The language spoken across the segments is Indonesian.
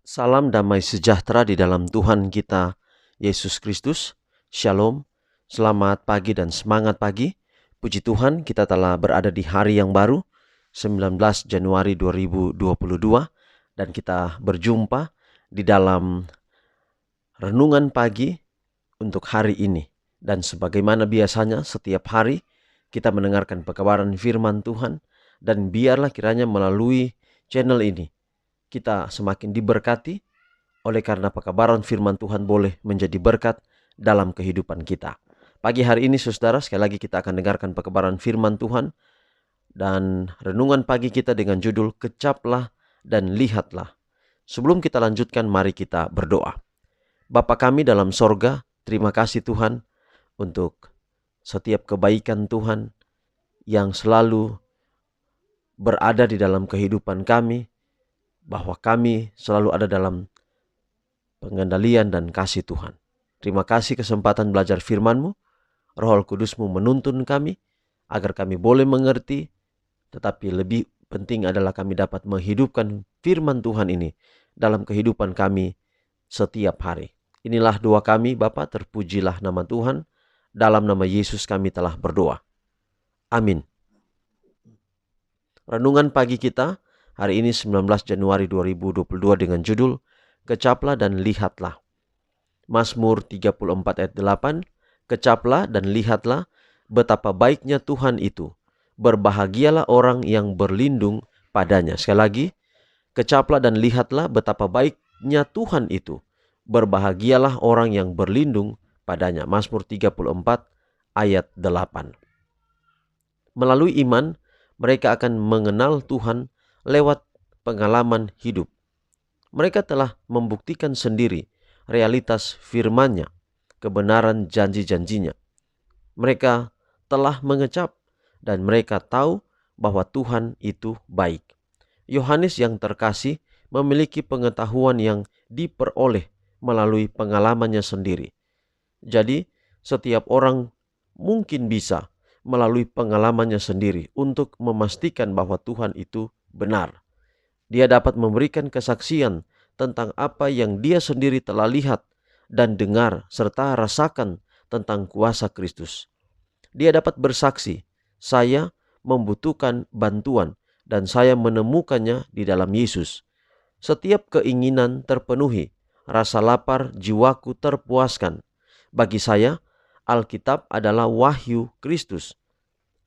Salam damai sejahtera di dalam Tuhan kita Yesus Kristus. Shalom, selamat pagi dan semangat pagi. Puji Tuhan, kita telah berada di hari yang baru, 19 Januari 2022, dan kita berjumpa di dalam renungan pagi untuk hari ini. Dan sebagaimana biasanya setiap hari kita mendengarkan pekabaran firman Tuhan, dan biarlah kiranya melalui channel ini kita semakin diberkati oleh karena pekabaran firman Tuhan boleh menjadi berkat dalam kehidupan kita. Pagi hari ini saudara, sekali lagi kita akan dengarkan pekabaran firman Tuhan dan renungan pagi kita dengan judul Kecaplah dan Lihatlah. Sebelum kita lanjutkan, mari kita berdoa. Bapa kami dalam sorga, terima kasih Tuhan untuk setiap kebaikan Tuhan yang selalu berada di dalam kehidupan kami, bahwa kami selalu ada dalam pengendalian dan kasih Tuhan. Terima kasih kesempatan belajar firman-Mu. Roh Kudus-Mu menuntun kami agar kami boleh mengerti, tetapi lebih penting adalah kami dapat menghidupkan firman Tuhan ini dalam kehidupan kami setiap hari. Inilah doa kami, Bapa, terpujilah nama Tuhan. Dalam nama Yesus kami telah berdoa. Amin. Renungan pagi kita hari ini 19 Januari 2022 dengan judul Kecaplah dan Lihatlah. Mazmur 34 ayat 8. Kecaplah dan lihatlah betapa baiknya Tuhan itu. Berbahagialah orang yang berlindung padanya. Sekali lagi, kecaplah dan lihatlah betapa baiknya Tuhan itu. Berbahagialah orang yang berlindung padanya. Mazmur 34 ayat 8. Melalui iman, mereka akan mengenal Tuhan lewat pengalaman hidup. Mereka telah membuktikan sendiri realitas firman-Nya, kebenaran janji-janjinya. Mereka telah mengecap dan mereka tahu bahwa Tuhan itu baik. Yohanes yang terkasih memiliki pengetahuan yang diperoleh melalui pengalamannya sendiri. Jadi, setiap orang mungkin bisa melalui pengalamannya sendiri untuk memastikan bahwa Tuhan itu benar. Dia dapat memberikan kesaksian tentang apa yang dia sendiri telah lihat dan dengar serta rasakan tentang kuasa Kristus. Dia dapat bersaksi, saya membutuhkan bantuan dan saya menemukannya di dalam Yesus. Setiap keinginan terpenuhi, rasa lapar jiwaku terpuaskan. Bagi saya, Alkitab adalah wahyu Kristus.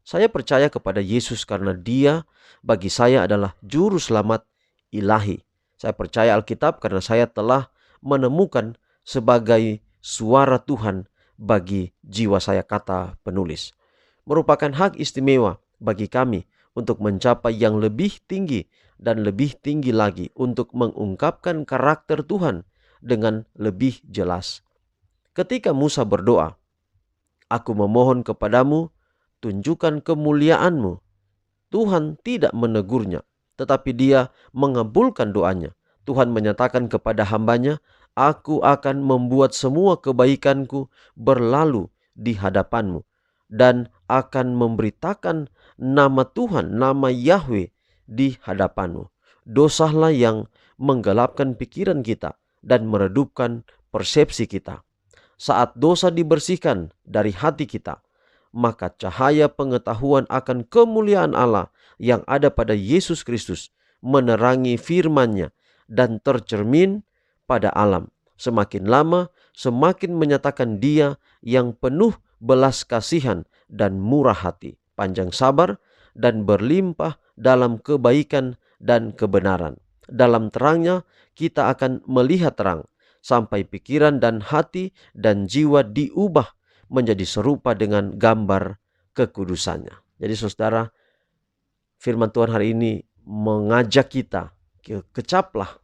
Saya percaya kepada Yesus karena Dia bagi saya adalah juru selamat ilahi. Saya percaya Alkitab karena saya telah menemukan sebagai suara Tuhan bagi jiwa saya, kata penulis. Merupakan hak istimewa bagi kami untuk mencapai yang lebih tinggi dan lebih tinggi lagi untuk mengungkapkan karakter Tuhan dengan lebih jelas. Ketika Musa berdoa, aku memohon kepadamu, tunjukkan kemuliaan-Mu. Tuhan tidak menegurnya, tetapi Dia mengabulkan doanya. Tuhan menyatakan kepada hamba-Nya, aku akan membuat semua kebaikanku berlalu di hadapan-Mu dan akan memberitakan nama Tuhan, nama Yahweh di hadapan-Mu. Dosalah yang menggelapkan pikiran kita dan meredupkan persepsi kita. Saat dosa dibersihkan dari hati kita, maka cahaya pengetahuan akan kemuliaan Allah yang ada pada Yesus Kristus menerangi firman-Nya dan tercermin pada alam. Semakin lama, semakin menyatakan Dia yang penuh belas kasihan dan murah hati, panjang sabar dan berlimpah dalam kebaikan dan kebenaran. Dalam terangnya kita akan melihat terang, sampai pikiran dan hati dan jiwa diubah menjadi serupa dengan gambar kekudusannya. Jadi saudara, firman Tuhan hari ini mengajak kita kecaplah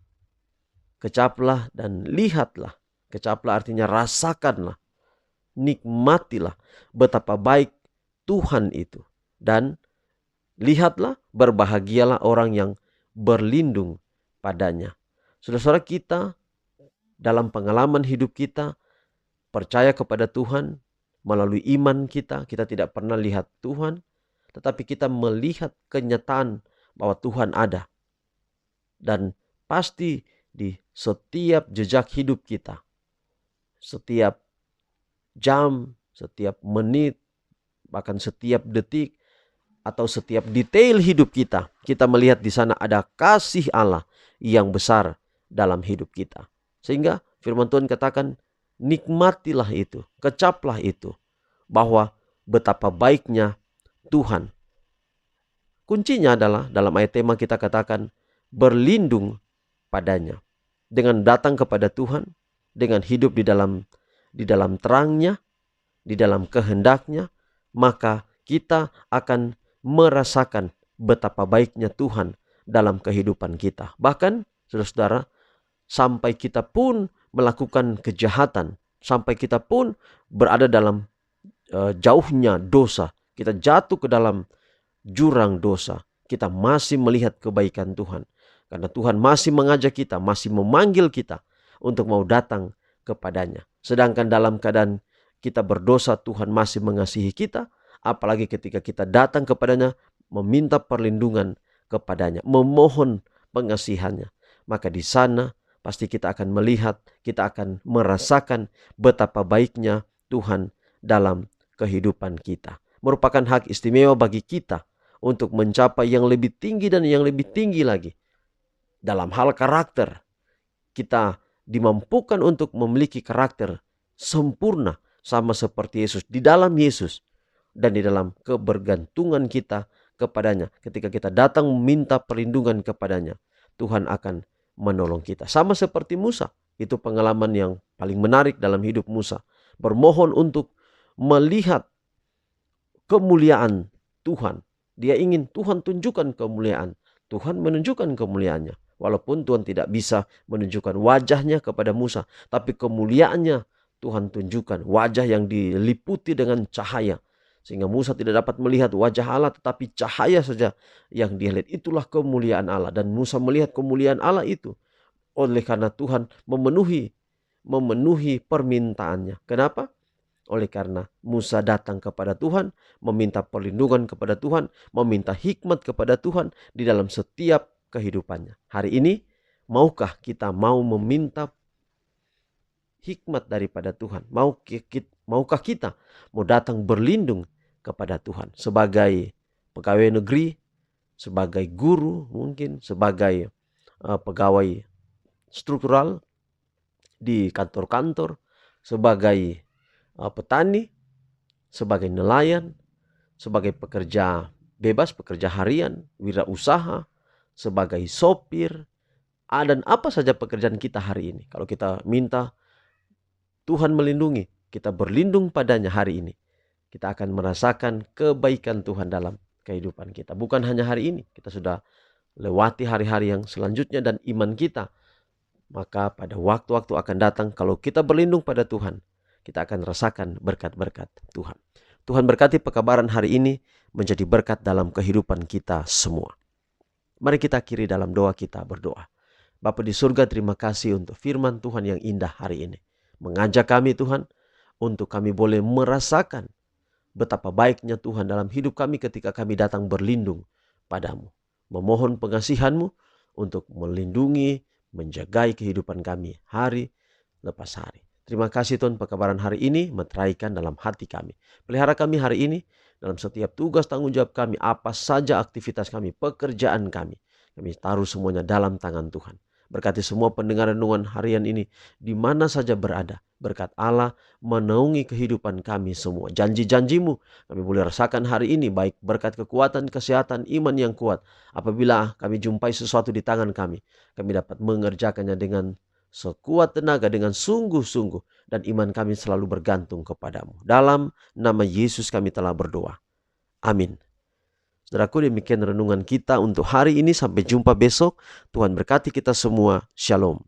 dan lihatlah. Kecaplah artinya rasakanlah, nikmatilah betapa baik Tuhan itu. Dan lihatlah, berbahagialah orang yang berlindung padanya. Saudara-saudara, kita dalam pengalaman hidup kita percaya kepada Tuhan melalui iman kita. Kita tidak pernah lihat Tuhan, tetapi kita melihat kenyataan bahwa Tuhan ada. Dan pasti di setiap jejak hidup kita, setiap jam, setiap menit, bahkan setiap detik, atau setiap detail hidup kita, kita melihat di sana ada kasih Allah yang besar dalam hidup kita. Sehingga firman Tuhan katakan, nikmatilah itu, kecaplah itu, bahwa betapa baiknya Tuhan. Kuncinya adalah dalam ayat tema kita katakan berlindung padanya. Dengan datang kepada Tuhan, dengan hidup di dalam terangnya, di dalam kehendaknya, maka kita akan merasakan betapa baiknya Tuhan dalam kehidupan kita. Bahkan saudara-saudara, sampai kita pun melakukan kejahatan, sampai kita pun berada dalam jauhnya dosa, kita jatuh ke dalam jurang dosa, kita masih melihat kebaikan Tuhan. Karena Tuhan masih mengajak kita, masih memanggil kita untuk mau datang kepadanya. Sedangkan dalam keadaan kita berdosa, Tuhan masih mengasihi kita. Apalagi ketika kita datang kepadanya, meminta perlindungan kepadanya, memohon pengasihannya. Maka di sana pasti kita akan melihat, kita akan merasakan betapa baiknya Tuhan dalam kehidupan kita. Merupakan hak istimewa bagi kita untuk mencapai yang lebih tinggi dan yang lebih tinggi lagi. Dalam hal karakter, kita dimampukan untuk memiliki karakter sempurna sama seperti Yesus, di dalam Yesus dan di dalam kebergantungan kita kepadanya. Ketika kita datang meminta perlindungan kepadanya, Tuhan akan menolong kita. Sama seperti Musa, itu pengalaman yang paling menarik dalam hidup Musa. Bermohon untuk melihat kemuliaan Tuhan. Dia ingin Tuhan tunjukkan kemuliaan. Tuhan menunjukkan kemuliaannya. Walaupun Tuhan tidak bisa menunjukkan wajahnya kepada Musa, tapi kemuliaannya Tuhan tunjukkan. Wajah yang diliputi dengan cahaya, sehingga Musa tidak dapat melihat wajah Allah, tetapi cahaya saja yang dia lihat. Itulah kemuliaan Allah. Dan Musa melihat kemuliaan Allah itu oleh karena Tuhan memenuhi permintaannya. Kenapa? Oleh karena Musa datang kepada Tuhan, meminta perlindungan kepada Tuhan, meminta hikmat kepada Tuhan di dalam setiap kehidupannya. Hari ini, maukah kita mau meminta hikmat daripada Tuhan? Maukah kita mau datang berlindung kepada Tuhan? Sebagai pegawai negeri, sebagai guru mungkin, sebagai pegawai struktural di kantor-kantor, sebagai petani, sebagai nelayan, sebagai pekerja bebas, pekerja harian, wirausaha, sebagai sopir, dan apa saja pekerjaan kita hari ini. Kalau kita minta Tuhan melindungi, kita berlindung padanya hari ini, kita akan merasakan kebaikan Tuhan dalam kehidupan kita. Bukan hanya hari ini, kita sudah lewati hari-hari yang selanjutnya, dan iman kita, maka pada waktu-waktu akan datang, kalau kita berlindung pada Tuhan, kita akan rasakan berkat-berkat Tuhan. Tuhan berkati pekabaran hari ini menjadi berkat dalam kehidupan kita semua. Mari kita akhiri dalam doa kita berdoa. Bapa di surga, terima kasih untuk firman Tuhan yang indah hari ini. Mengajak kami Tuhan, untuk kami boleh merasakan betapa baiknya Tuhan dalam hidup kami ketika kami datang berlindung padamu. Memohon pengasihan-Mu untuk melindungi, menjagai kehidupan kami hari lepas hari. Terima kasih Tuhan, pekabaran hari ini meteraikan dalam hati kami. Pelihara kami hari ini dalam setiap tugas tanggung jawab kami, apa saja aktivitas kami, pekerjaan kami. Kami taruh semuanya dalam tangan Tuhan. Berkati semua pendengar renungan harian ini di mana saja berada. Berkat Allah menaungi kehidupan kami semua. Janji-janji-Mu kami boleh rasakan hari ini, baik berkat kekuatan, kesehatan, iman yang kuat. Apabila kami jumpai sesuatu di tangan kami dapat mengerjakannya dengan sekuat tenaga, dengan sungguh-sungguh, dan iman kami selalu bergantung kepadamu. Dalam nama Yesus kami telah berdoa. Amin. Saudaraku, demikian renungan kita untuk hari ini. Sampai jumpa besok. Tuhan berkati kita semua. Shalom.